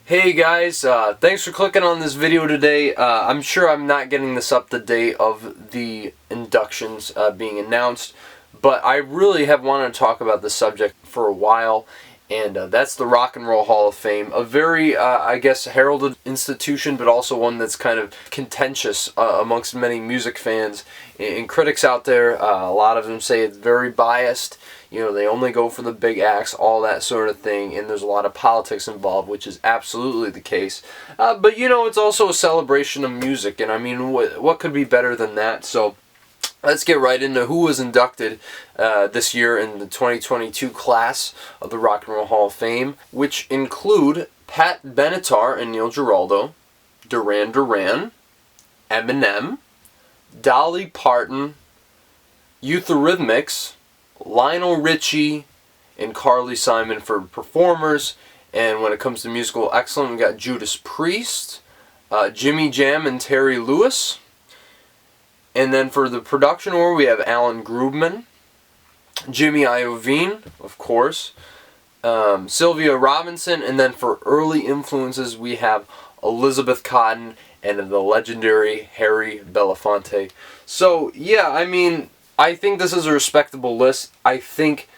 Hey guys, thanks for clicking on this video today. I'm sure I'm not getting this up the day of the inductions being announced, but I really have wanted to talk about this subject for a while, and that's the Rock and Roll Hall of Fame. A very, I guess, heralded institution, but also one that's kind of contentious amongst many music fans and critics out there. A lot of them say it's very biased. You know, they only go for the big acts, all that sort of thing, and there's a lot of politics involved, which is absolutely the case. But, you know, it's also a celebration of music, and I mean, what could be better than that? So, let's get right into who was inducted this year in the 2022 class of the Rock and Roll Hall of Fame, which include Pat Benatar and Neil Giraldo, Duran Duran, Eminem, Dolly Parton, Eurythmics, Lionel Ritchie, and Carly Simon for performers. And when it comes to musical excellence, we got Judas Priest, Jimmy Jam and Terry Lewis. And then for the production order, we have Alan Grubman, Jimmy Iovine, of course, Sylvia Robinson, and then for early influences, we have Elizabeth Cotten and the legendary Harry Belafonte. So, yeah, I mean, I think this is a respectable list. I think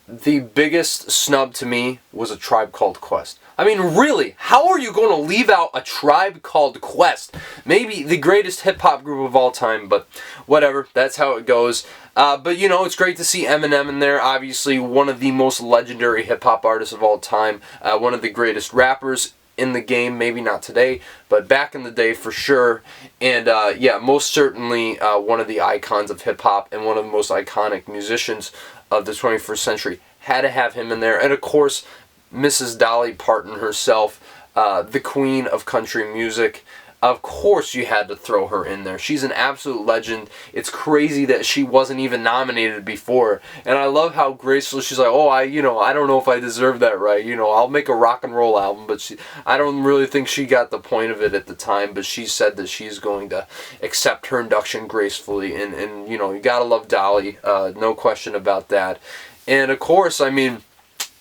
the biggest snub to me was A Tribe Called Quest. I mean, really, how are you going to leave out A Tribe Called Quest? Maybe the greatest hip-hop group of all time, but whatever, that's how it goes. But, you know, it's great to see Eminem in there. Obviously, one of the most legendary hip-hop artists of all time. One of the greatest rappers in the game, maybe not today, but back in the day for sure. And yeah, most certainly one of the icons of hip-hop and one of the most iconic musicians of the 21st century. Had to have him in there. And of course, Mrs. Dolly Parton herself, the queen of country music. Of course you had to throw her in there. She's an absolute legend. It's crazy that she wasn't even nominated before. And I love how graceful she's like, oh, I don't know if I deserve that right. You know, I'll make a rock and roll album, but I don't really think she got the point of it at the time, but she said that she's going to accept her induction gracefully. And you know, you gotta love Dolly, no question about that. And of course, I mean,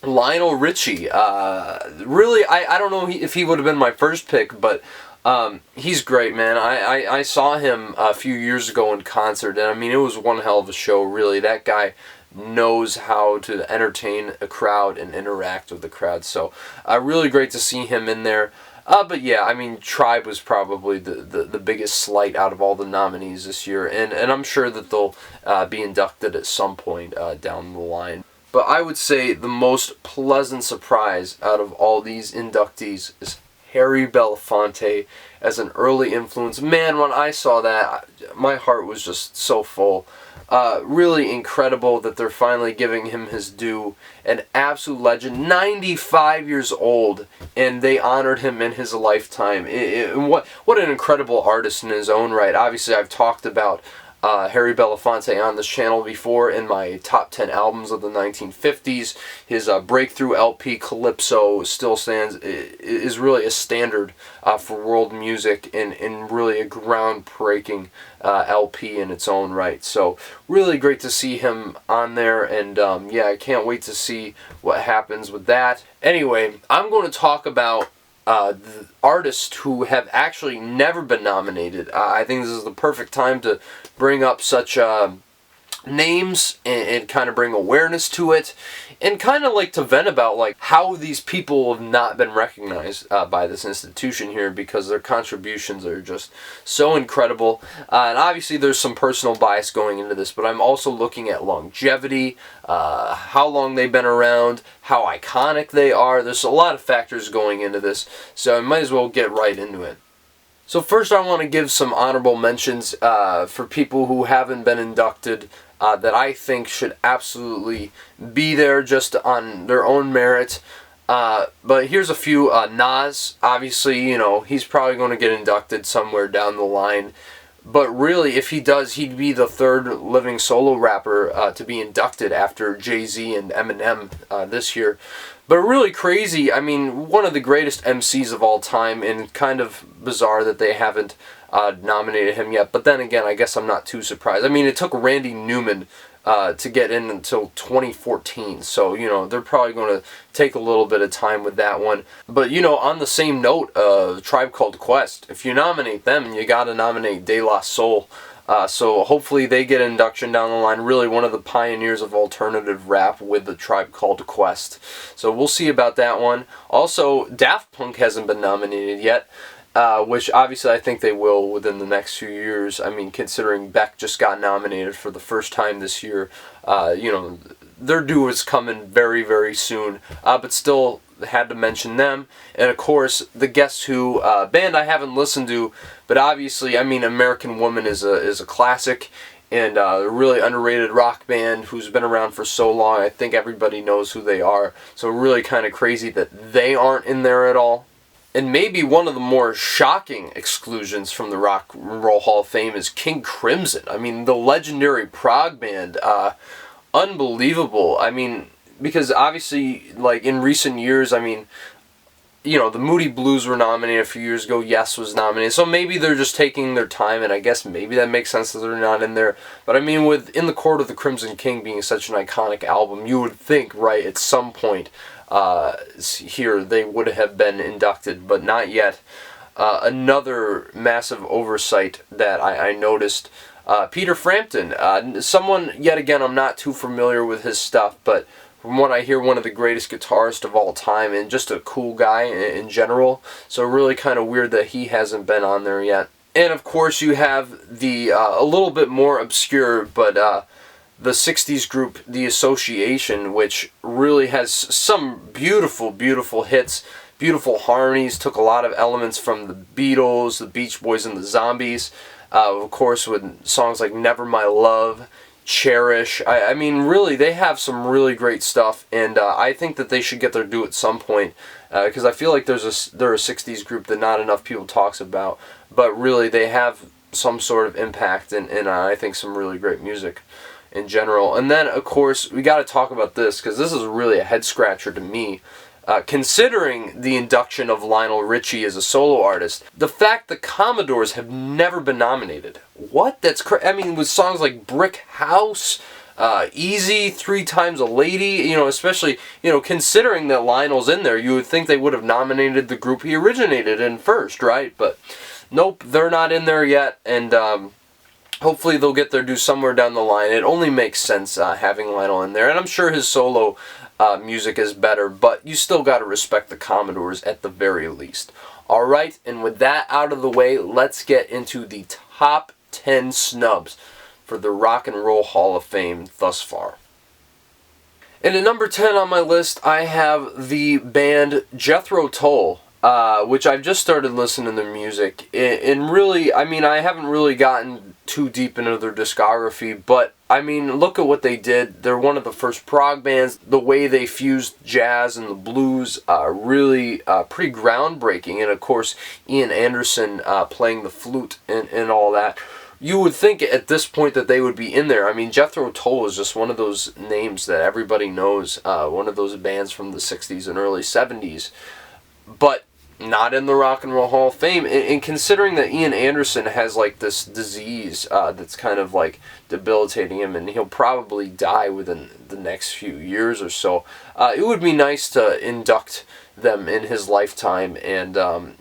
Lionel Ritchie, really, I don't know if he would have been my first pick, but he's great, man. I saw him a few years ago in concert, and I mean, it was one hell of a show, really. That guy knows how to entertain a crowd and interact with the crowd, so really great to see him in there. But yeah, I mean, Tribe was probably the biggest slight out of all the nominees this year, and I'm sure that they'll be inducted at some point down the line. But I would say the most pleasant surprise out of all these inductees is Harry Belafonte as an early influence. Man, when I saw that, my heart was just so full. Really incredible that they're finally giving him his due. An absolute legend, 95 years old, and they honored him in his lifetime. What an incredible artist in his own right. Obviously, I've talked about Harry Belafonte on this channel before in my top 10 albums of the 1950s. His breakthrough LP, Calypso, still stands, is really a standard for world music and really a groundbreaking LP in its own right. So really great to see him on there, and yeah, I can't wait to see what happens with that. Anyway, I'm going to talk about the artists who have actually never been nominated. I think this is the perfect time to bring up such names and kind of bring awareness to it, and kind of like to vent about like how these people have not been recognized by this institution here, because their contributions are just so incredible. And obviously there's some personal bias going into this, but I'm also looking at longevity, how long they've been around, how iconic they are. There's a lot of factors going into this, so I might as well get right into it. So first I want to give some honorable mentions for people who haven't been inducted that I think should absolutely be there just on their own merit. But here's a few. Nas, obviously, you know, he's probably going to get inducted somewhere down the line. But really, if he does, he'd be the third living solo rapper to be inducted after Jay-Z and Eminem this year. But really crazy, I mean, one of the greatest MCs of all time, and kind of bizarre that they haven't nominated him yet. But then again, I guess I'm not too surprised. I mean, it took Randy Newman to get in until 2014. So, you know, they're probably going to take a little bit of time with that one. But, you know, on the same note, Tribe Called Quest, if you nominate them, you got to nominate De La Soul. So hopefully they get an induction down the line. Really one of the pioneers of alternative rap with the Tribe Called Quest. So we'll see about that one. Also, Daft Punk hasn't been nominated yet. Which obviously I think they will within the next few years. I mean, considering Beck just got nominated for the first time this year, you know, their due is coming very, very soon. But still had to mention them. And of course, the Guess Who band I haven't listened to, but obviously, I mean, American Woman is a classic. And a really underrated rock band who's been around for so long. I think everybody knows who they are. So really kind of crazy that they aren't in there at all. And maybe one of the more shocking exclusions from the Rock and Roll Hall of Fame is King Crimson. I mean, the legendary prog band, unbelievable. I mean, because obviously, like in recent years, I mean, you know, the Moody Blues were nominated a few years ago. Yes was nominated. So maybe they're just taking their time, and I guess maybe that makes sense that they're not in there. But I mean, with In the Court of the Crimson King being such an iconic album, you would think, right, at some point, here they would have been inducted, but not yet. Another massive oversight that I noticed, Peter Frampton, someone, yet again, I'm not too familiar with his stuff, but from what I hear, one of the greatest guitarists of all time, and just a cool guy in general, so really kind of weird that he hasn't been on there yet. And of course you have the, a little bit more obscure, but the 60s group, The Association, which really has some beautiful, beautiful hits, beautiful harmonies, took a lot of elements from the Beatles, the Beach Boys, and the Zombies. Of course, with songs like Never My Love, Cherish. I mean, really, they have some really great stuff, and I think that they should get their due at some point, because I feel like they're a 60s group that not enough people talks about, but really, they have some sort of impact, and I think some really great music in general. And then, of course, we got to talk about this, because this is really a head-scratcher to me. Considering the induction of Lionel Ritchie as a solo artist, the fact the Commodores have never been nominated. What? That's I mean, with songs like Brick House, Easy, Three Times a Lady, you know, especially, you know, considering that Lionel's in there, you would think they would have nominated the group he originated in first, right? But nope, they're not in there yet, and hopefully they'll get their due somewhere down the line. It only makes sense having Lionel in there, and I'm sure his solo music is better, but you still got to respect the Commodores at the very least. Alright, and with that out of the way, let's get into the top 10 snubs for the Rock and Roll Hall of Fame thus far. And at number 10 on my list, I have the band Jethro Tull, which I've just started listening to their music. And really, I mean, I haven't really gotten too deep into their discography, but I mean, look at what they did. They're one of the first prog bands. The way they fused jazz and the blues, really pretty groundbreaking. And of course, Ian Anderson playing the flute and all that. You would think at this point that they would be in there. I mean, Jethro Tull is just one of those names that everybody knows. One of those bands from the 60s and early 70s. But not in the Rock and Roll Hall of Fame, and considering that Ian Anderson has like this disease that's kind of like debilitating him, and he'll probably die within the next few years or so, it would be nice to induct them in his lifetime. And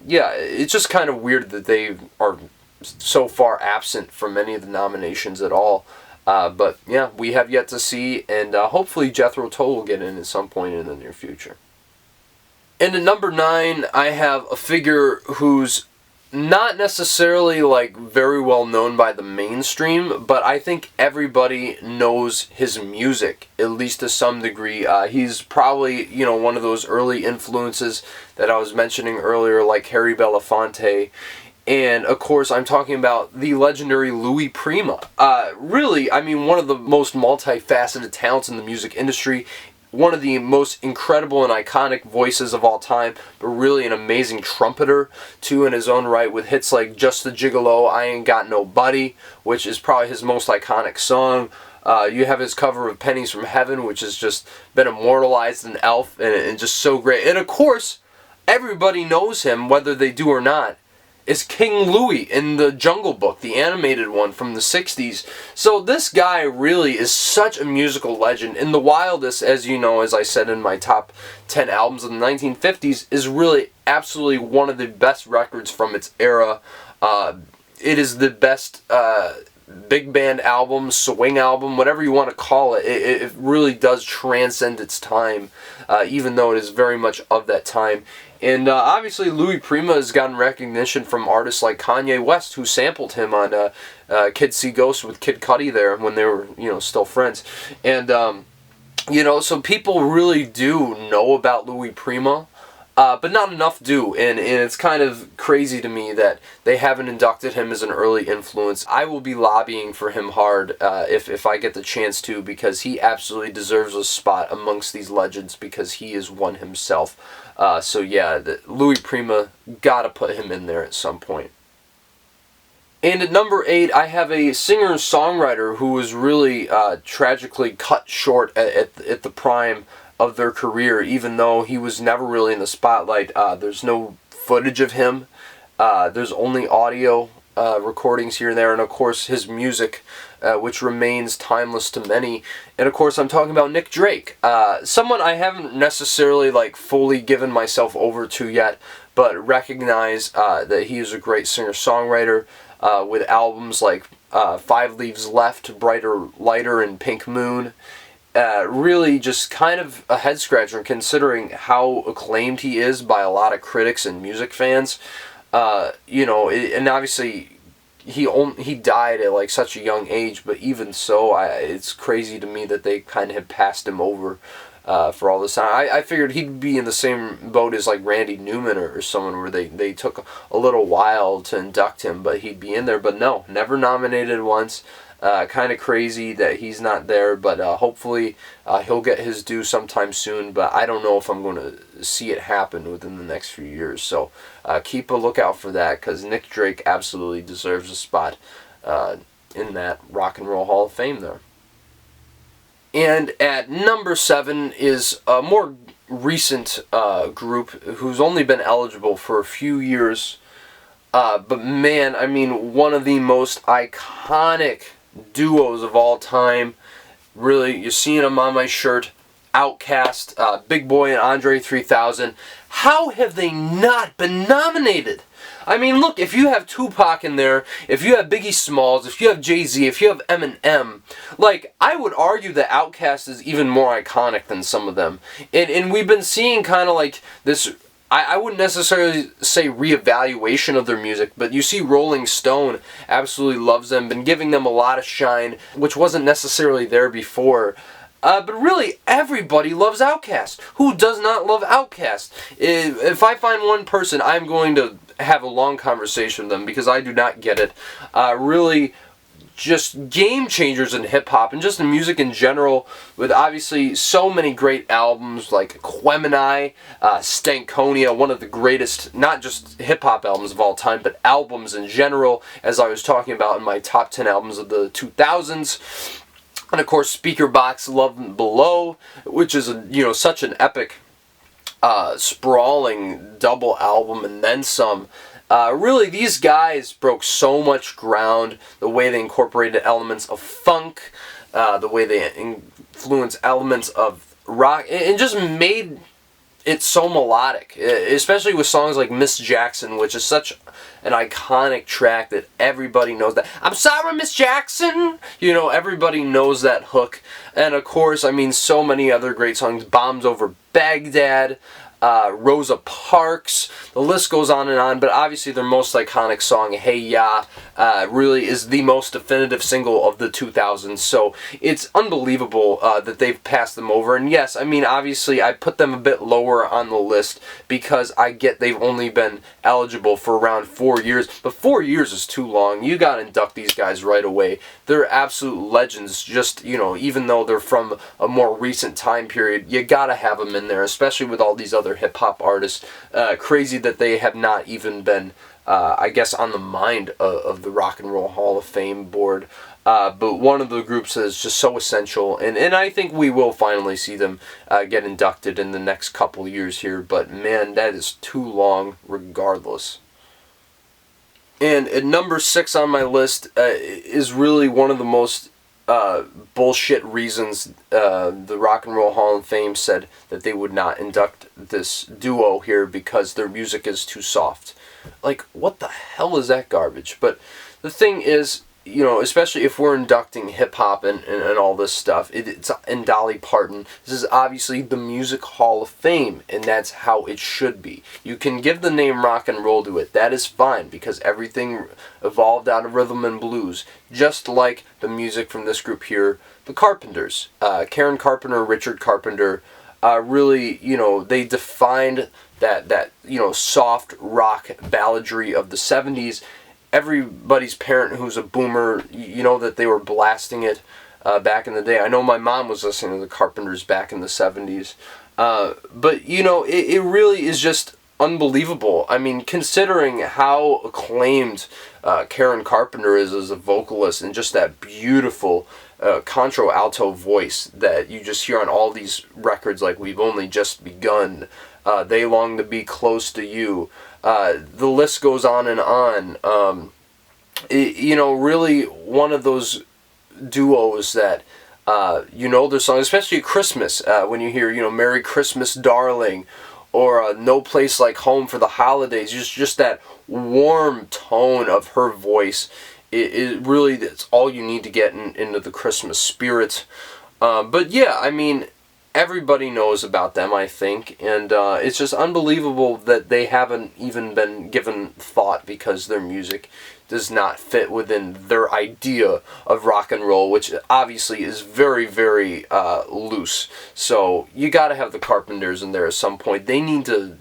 yeah, it's just kind of weird that they are so far absent from any of the nominations at all. But yeah, we have yet to see, and hopefully Jethro Tull will get in at some point in the near future. And at number 9, I have a figure who's not necessarily like very well known by the mainstream, but I think everybody knows his music, at least to some degree. He's probably, you know, one of those early influences that I was mentioning earlier, like Harry Belafonte. And of course, I'm talking about the legendary Louis Prima. Really, I mean, one of the most multifaceted talents in the music industry. One of the most incredible and iconic voices of all time, but really an amazing trumpeter, too, in his own right, with hits like Just the Gigolo, I Ain't Got No Buddy, which is probably his most iconic song. You have his cover of Pennies from Heaven, which has just been immortalized in Elf, and just so great. And of course, everybody knows him, whether they do or not, is King Louie in the Jungle Book, the animated one from the 60s. So this guy really is such a musical legend. And The Wildest, as you know, as I said in my top 10 albums of the 1950s, is really absolutely one of the best records from its era. It is the best big band album, swing album, whatever you want to call it. It really does transcend its time, even though it is very much of that time. And obviously Louis Prima has gotten recognition from artists like Kanye West, who sampled him on Kids See Ghosts with Kid Cudi there when they were, still friends. And, so people really do know about Louis Prima. But not enough do, and it's kind of crazy to me that they haven't inducted him as an early influence. I will be lobbying for him hard if I get the chance to, because he absolutely deserves a spot amongst these legends, because he is one himself. So yeah, Louis Prima, gotta put him in there at some point. And at number 8, I have a singer-songwriter who was really tragically cut short at the prime of their career, even though he was never really in the spotlight. There's no footage of him. There's only audio recordings here and there, and of course his music, which remains timeless to many. And of course I'm talking about Nick Drake, someone I haven't necessarily fully given myself over to yet, but recognize that he is a great singer-songwriter with albums like 5 Leaves Left, Brighter, Lighter, and Pink Moon. Really just kind of a head-scratcher considering how acclaimed he is by a lot of critics and music fans. And obviously he died at such a young age, but even so, it's crazy to me that they kind of had passed him over for all this time. I figured he'd be in the same boat as Randy Newman or someone, where they took a little while to induct him, but he'd be in there. But no, never nominated once. Kind of crazy that he's not there, but hopefully he'll get his due sometime soon, but I don't know if I'm going to see it happen within the next few years. So keep a lookout for that, because Nick Drake absolutely deserves a spot in that Rock and Roll Hall of Fame there. And at number 7 is a more recent group who's only been eligible for a few years, but man, I mean, one of the most iconic duos of all time. Really, you're seeing them on my shirt. Outkast, Big Boy and Andre 3000. How have they not been nominated? I mean, look, if you have Tupac in there, if you have Biggie Smalls, if you have Jay-Z, if you have Eminem, I would argue that Outkast is even more iconic than some of them. And we've been seeing kind of this, I wouldn't necessarily say reevaluation of their music, but you see Rolling Stone absolutely loves them, been giving them a lot of shine, which wasn't necessarily there before. But really, everybody loves Outkast. Who does not love Outkast? If I find one person, I'm going to have a long conversation with them, because I do not get it. Really, just game changers in hip-hop and just in music in general, with obviously so many great albums like Quemini, Stankonia, one of the greatest, not just hip-hop albums of all time, but albums in general, as I was talking about in my top 10 albums of the 2000s. And of course, Speaker Box, Love and Below, which is such an epic, sprawling double album, and then some. Really, these guys broke so much ground. The way they incorporated elements of funk, the way they influenced elements of rock, and just made it so melodic, especially with songs like Miss Jackson, which is such an iconic track that everybody knows that. I'm sorry, Miss Jackson! Everybody knows that hook. And of course, I mean, so many other great songs. Bombs Over Baghdad, Rosa Parks, the list goes on, but obviously their most iconic song, Hey Ya, really is the most definitive single of the 2000s, so it's unbelievable that they've passed them over. And yes, I mean, obviously I put them a bit lower on the list because I get they've only been eligible for around 4 years, but 4 years is too long. You gotta induct these guys right away. They're absolute legends, just, even though they're from a more recent time period, you gotta have them in there, especially with all these other hip-hop artists. Crazy that they have not even been, I guess, on the mind of the Rock and Roll Hall of Fame board. But one of the groups that is just so essential, and I think we will finally see them get inducted in the next couple years here, but man, that is too long regardless. And at number 6 on my list is really one of the most bullshit reasons the Rock and Roll Hall of Fame said that they would not induct this duo here because their music is too soft. Like, what the hell is that garbage? But the thing is, you know, especially if we're inducting hip-hop and all this stuff, it's and Dolly Parton, this is obviously the Music Hall of Fame, and that's how it should be. You can give the name rock and roll to it, that is fine, because everything evolved out of rhythm and blues, just like the music from this group here, the Carpenters. Karen Carpenter, Richard Carpenter, really, you know, they defined that you know, soft rock balladry of the 70s. Everybody's parent who's a boomer, you know that they were blasting it back in the day. I know my mom was listening to the Carpenters back in the 70s. But, you know, it really is just unbelievable. I mean, considering how acclaimed Karen Carpenter is as a vocalist, and just that beautiful contralto voice that you just hear on all these records, like We've Only Just Begun, They Long to Be Close to You. The list goes on and on. You know, really one of those duos that, you know, their songs, especially at Christmas, when you hear, you know, Merry Christmas, Darling, or No Place Like Home for the Holidays, just that warm tone of her voice. It really, it's all you need to get into the Christmas spirit. But yeah, I mean, everybody knows about them, I think, and it's just unbelievable that they haven't even been given thought because their music does not fit within their idea of rock and roll, which obviously is very, very loose. So you gotta have the Carpenters in there at some point. They need to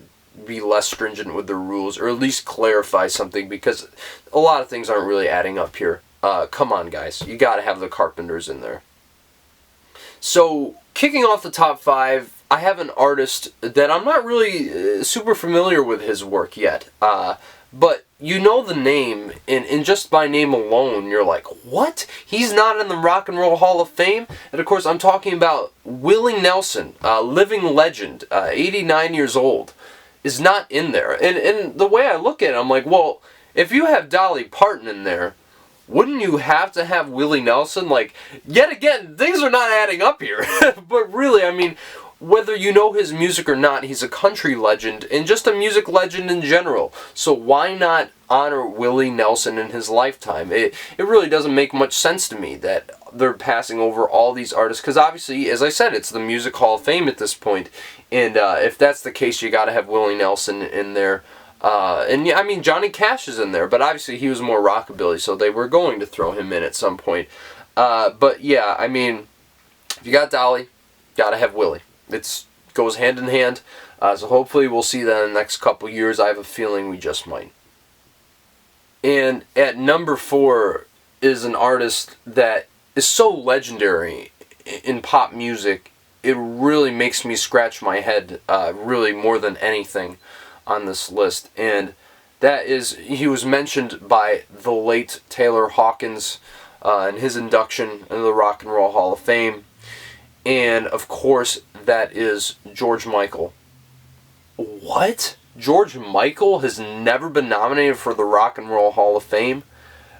be less stringent with their rules, or at least clarify something, because a lot of things aren't really adding up here. Come on, guys. You gotta have the Carpenters in there. So, kicking off the top 5, I have an artist that I'm not really super familiar with his work yet. But you know the name, and just by name alone, you're like, what? He's not in the Rock and Roll Hall of Fame? And of course, I'm talking about Willie Nelson, living legend, 89 years old, is not in there. And the way I look at it, I'm like, well, if you have Dolly Parton in there, wouldn't you have to have Willie Nelson? Like, yet again, things are not adding up here. But really, I mean, whether you know his music or not, he's a country legend, and just a music legend in general. So why not honor Willie Nelson in his lifetime? It really doesn't make much sense to me that they're passing over all these artists, because obviously, as I said, it's the Music Hall of Fame at this point, and if that's the case, you gotta have Willie Nelson in there. And yeah, I mean, Johnny Cash is in there, but obviously he was more rockabilly, so they were going to throw him in at some point. But yeah, I mean, if you got Dolly, gotta have Willie. It goes hand in hand, so hopefully we'll see that in the next couple years. I have a feeling we just might. And at number 4 is an artist that is so legendary in pop music, it really makes me scratch my head, really more than anything on this list. And that is, he was mentioned by the late Taylor Hawkins in his induction into the Rock and Roll Hall of Fame. And of course, that is George Michael. What? George Michael has never been nominated for the Rock and Roll Hall of Fame?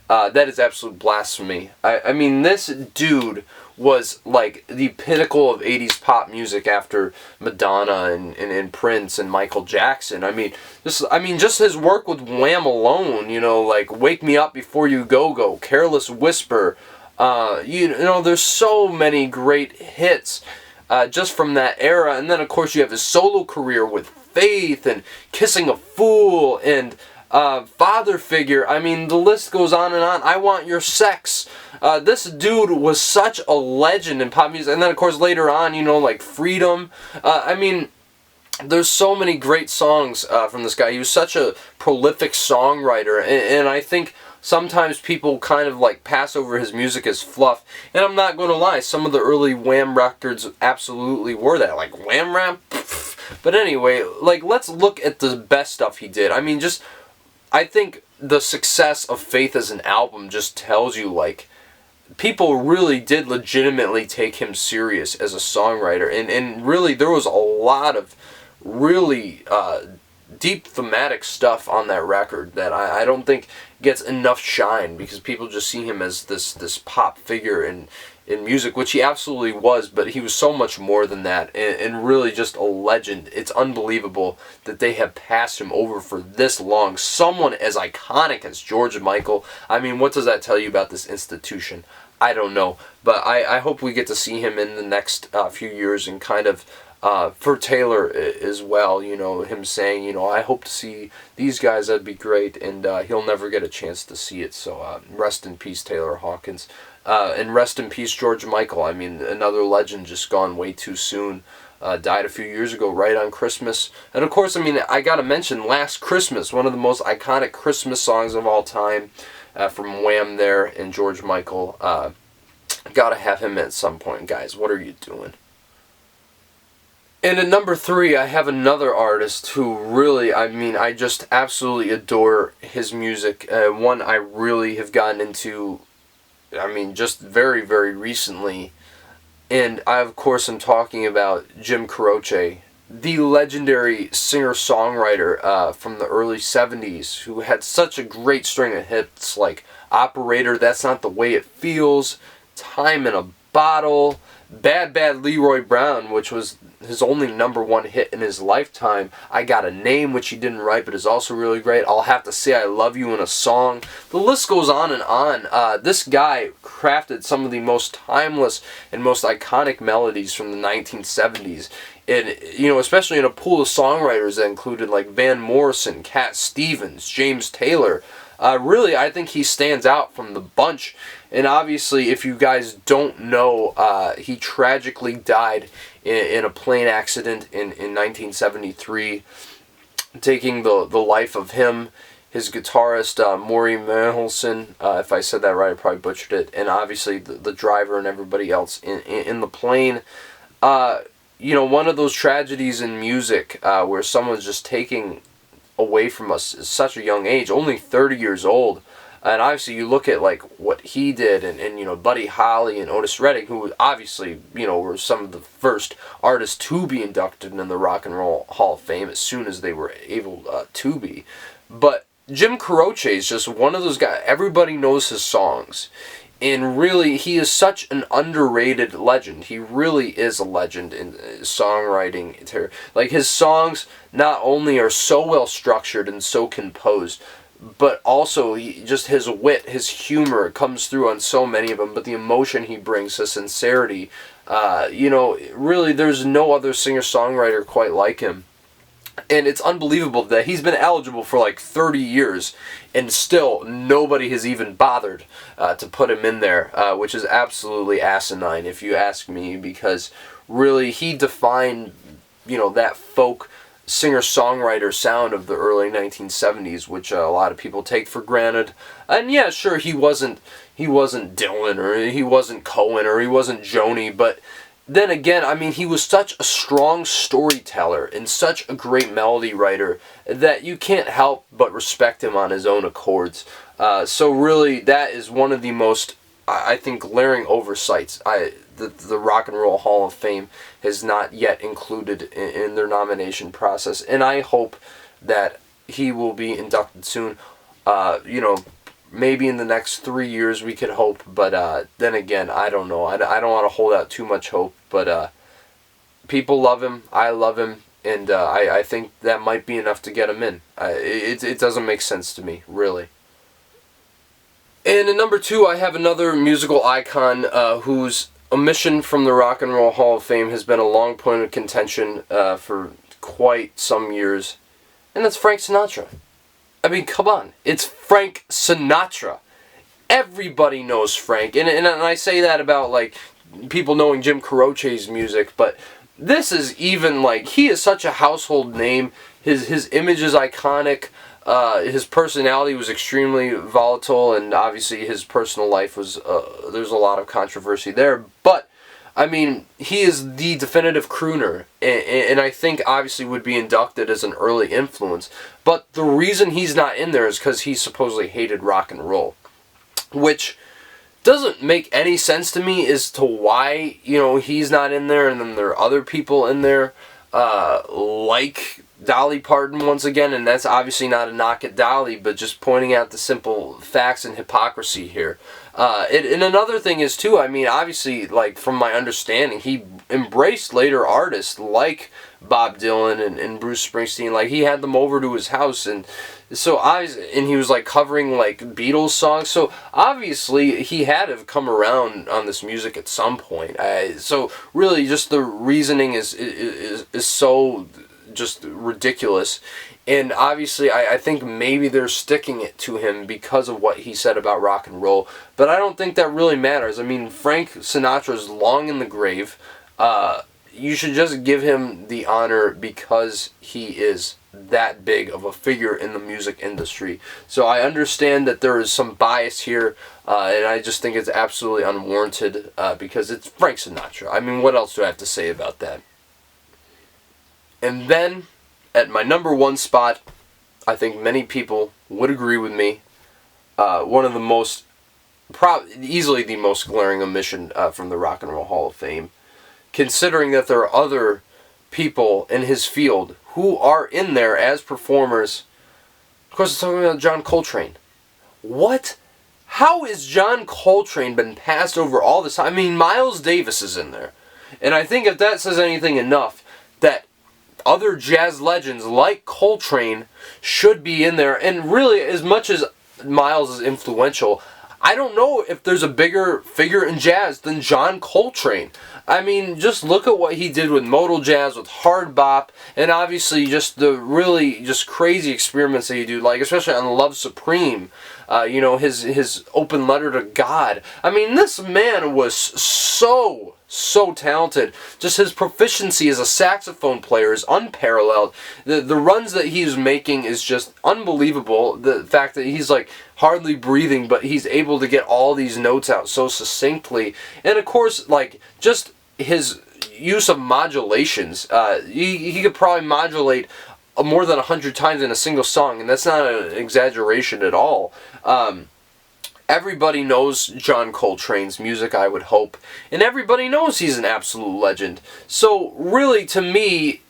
That is absolute blasphemy. I mean, this dude was like the pinnacle of 80s pop music after Madonna and Prince and Michael Jackson. I mean, just his work with Wham alone, you know, like Wake Me Up Before You Go, Careless Whisper. You know, there's so many great hits just from that era. And then, of course, you have his solo career with Faith and Kissing a Fool and Father Figure. I mean, the list goes on and on. I Want Your Sex. This dude was such a legend in pop music. And then, of course, later on, you know, like Freedom. I mean, there's so many great songs from this guy. He was such a prolific songwriter. And I think sometimes people kind of like pass over his music as fluff. And I'm not going to lie, some of the early Wham records absolutely were that. Like Wham Rap. But anyway, like, let's look at the best stuff he did. I mean, I think the success of Faith as an album just tells you, like, people really did legitimately take him serious as a songwriter. And really, there was a lot of really deep thematic stuff on that record that I don't think gets enough shine, because people just see him as this pop figure in music, which he absolutely was, but he was so much more than that, and really just a legend. It's unbelievable that they have passed him over for this long. Someone as iconic as George Michael. I mean, what does that tell you about this institution? I don't know, but I hope we get to see him in the next few years, and kind of for Taylor as well, you know, him saying, you know, I hope to see these guys, that'd be great, and he'll never get a chance to see it, so rest in peace, Taylor Hawkins. And rest in peace, George Michael. I mean, another legend just gone way too soon. Died a few years ago, right on Christmas. And of course, I mean, I gotta mention Last Christmas, one of the most iconic Christmas songs of all time, from Wham there, and George Michael. Gotta have him at some point, guys. What are you doing? And at number 3, I have another artist who really, I mean, I just absolutely adore his music. One I really have gotten into, I mean, just very, very recently. And I, of course, am talking about Jim Croce, the legendary singer-songwriter from the early 70s, who had such a great string of hits like Operator, That's Not the Way It Feels, Time in a Bottle, Bad Bad Leroy Brown, which was his only #1 hit in his lifetime. I Got a Name, which he didn't write, but is also really great. I'll Have to Say I Love You in a Song. The list goes on and on. This guy crafted some of the most timeless and most iconic melodies from the 1970s. And, you know, especially in a pool of songwriters that included like Van Morrison, Cat Stevens, James Taylor. Really, I think he stands out from the bunch. And obviously, if you guys don't know, he tragically died in a plane accident in 1973, taking the life of him, his guitarist, Willie Nelson, if I said that right, I probably butchered it, and obviously the driver and everybody else in the plane. You know, one of those tragedies in music where someone's just taking away from us at such a young age, only 30 years old. And obviously you look at like what he did, and you know, Buddy Holly and Otis Redding, who obviously, you know, were some of the first artists to be inducted in the Rock and Roll Hall of Fame as soon as they were able to be. But Jim Croce is just one of those guys, everybody knows his songs. And really, he is such an underrated legend. He really is a legend in songwriting. Like, his songs not only are so well structured and so composed, but also just his wit, his humor comes through on so many of them. But the emotion he brings, the sincerity, you know, really, there's no other singer-songwriter quite like him. And it's unbelievable that he's been eligible for like 30 years and still nobody has even bothered to put him in there, which is absolutely asinine if you ask me, because really he defined, you know, that folk singer-songwriter sound of the early 1970s, which a lot of people take for granted. And yeah, sure, he wasn't Dylan, or he wasn't Cohen, or he wasn't Joni, but then again, I mean, he was such a strong storyteller and such a great melody writer that you can't help but respect him on his own accords. So really, that is one of the most, I think, glaring oversights the Rock and Roll Hall of Fame has not yet included in their nomination process. And I hope that he will be inducted soon. You know, maybe in the next 3 years we could hope, but then again, I don't know. I don't want to hold out too much hope, but people love him, I love him, and I think that might be enough to get him in. It doesn't make sense to me, really. And at number 2, I have another musical icon whose omission from the Rock and Roll Hall of Fame has been a long point of contention for quite some years, and that's Frank Sinatra. I mean, come on. It's Frank Sinatra. Everybody knows Frank. And I say that about, like, people knowing Jim Croce's music, but this is even, like, he is such a household name. His image is iconic. His personality was extremely volatile, and obviously his personal life was, there's a lot of controversy there. But, I mean, he is the definitive crooner, and I think obviously would be inducted as an early influence. But the reason he's not in there is because he supposedly hated rock and roll, which doesn't make any sense to me as to why, you know, he's not in there, and then there are other people in there, like Dolly Parton once again, and that's obviously not a knock at Dolly, but just pointing out the simple facts and hypocrisy here. And another thing is too, I mean, obviously, like from my understanding, he embraced later artists like Bob Dylan and Bruce Springsteen. Like he had them over to his house, and so and he was like covering like Beatles songs. So obviously he had to have come around on this music at some point. So really, just the reasoning is so just ridiculous. And obviously, I think maybe they're sticking it to him because of what he said about rock and roll. But I don't think that really matters. I mean, Frank Sinatra's long in the grave. You should just give him the honor because he is that big of a figure in the music industry. So I understand that there is some bias here, and I just think it's absolutely unwarranted because it's Frank Sinatra. I mean, what else do I have to say about that? And then, at my number one spot, I think many people would agree with me, one of the most, easily the most glaring omission from the Rock and Roll Hall of Fame, considering that there are other people in his field who are in there as performers. Of course, I'm talking about John Coltrane. What? How has John Coltrane been passed over all this time? I mean, Miles Davis is in there. And I think if that says anything enough, that other jazz legends like Coltrane should be in there. And really, as much as Miles is influential, I don't know if there's a bigger figure in jazz than John Coltrane. I mean, just look at what he did with modal jazz, with hard bop, and obviously just the really just crazy experiments that he did, like especially on Love Supreme. You know, his open letter to God. I mean, this man was so talented. Just his proficiency as a saxophone player is unparalleled. The runs that he's making is just unbelievable. The fact that he's like hardly breathing, but he's able to get all these notes out so succinctly. And of course, like just his use of modulations. He could probably modulate more than 100 times in a single song, and that's not an exaggeration at all. Everybody knows John Coltrane's music, I would hope, and everybody knows he's an absolute legend. So really, to me,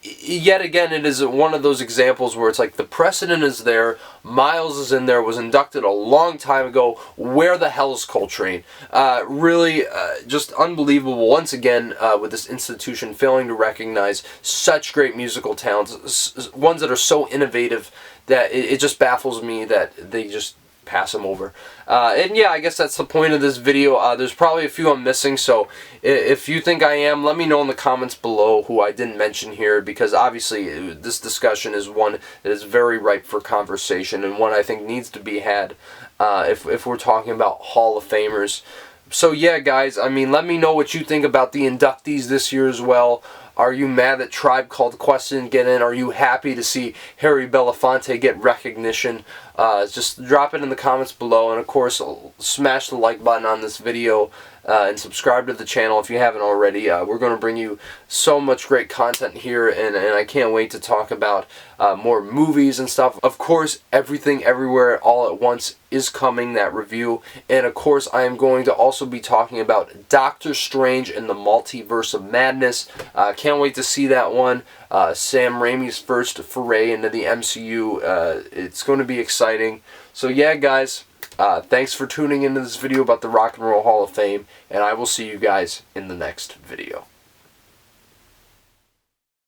yet again, it is one of those examples where it's like the precedent is there, Miles is in there, was inducted a long time ago, where the hell is Coltrane? Really, just unbelievable, once again, with this institution failing to recognize such great musical talents, ones that are so innovative that it just baffles me that they just pass him over. And yeah, I guess that's the point of this video. There's probably a few I'm missing, so if you think I am, let me know in the comments below who I didn't mention here, because obviously this discussion is one that is very ripe for conversation and one I think needs to be had if we're talking about Hall of Famers. So yeah, guys, I mean, let me know what you think about the inductees this year as well. Are you mad that Tribe Called Quest didn't get in? Are you happy to see Harry Belafonte get recognition? Just drop it in the comments below. And of course, smash the like button on this video and subscribe to the channel if you haven't already. We're going to bring you so much great content here, and I can't wait to talk about more movies and stuff. Of course, Everything Everywhere All at Once is coming, that review. And of course, I am going to also be talking about Doctor Strange and the Multiverse of Madness. Can't wait to see that one. Sam Raimi's first foray into the MCU. It's going to be exciting. So yeah, guys, thanks for tuning into this video about the Rock and Roll Hall of Fame, and I will see you guys in the next video.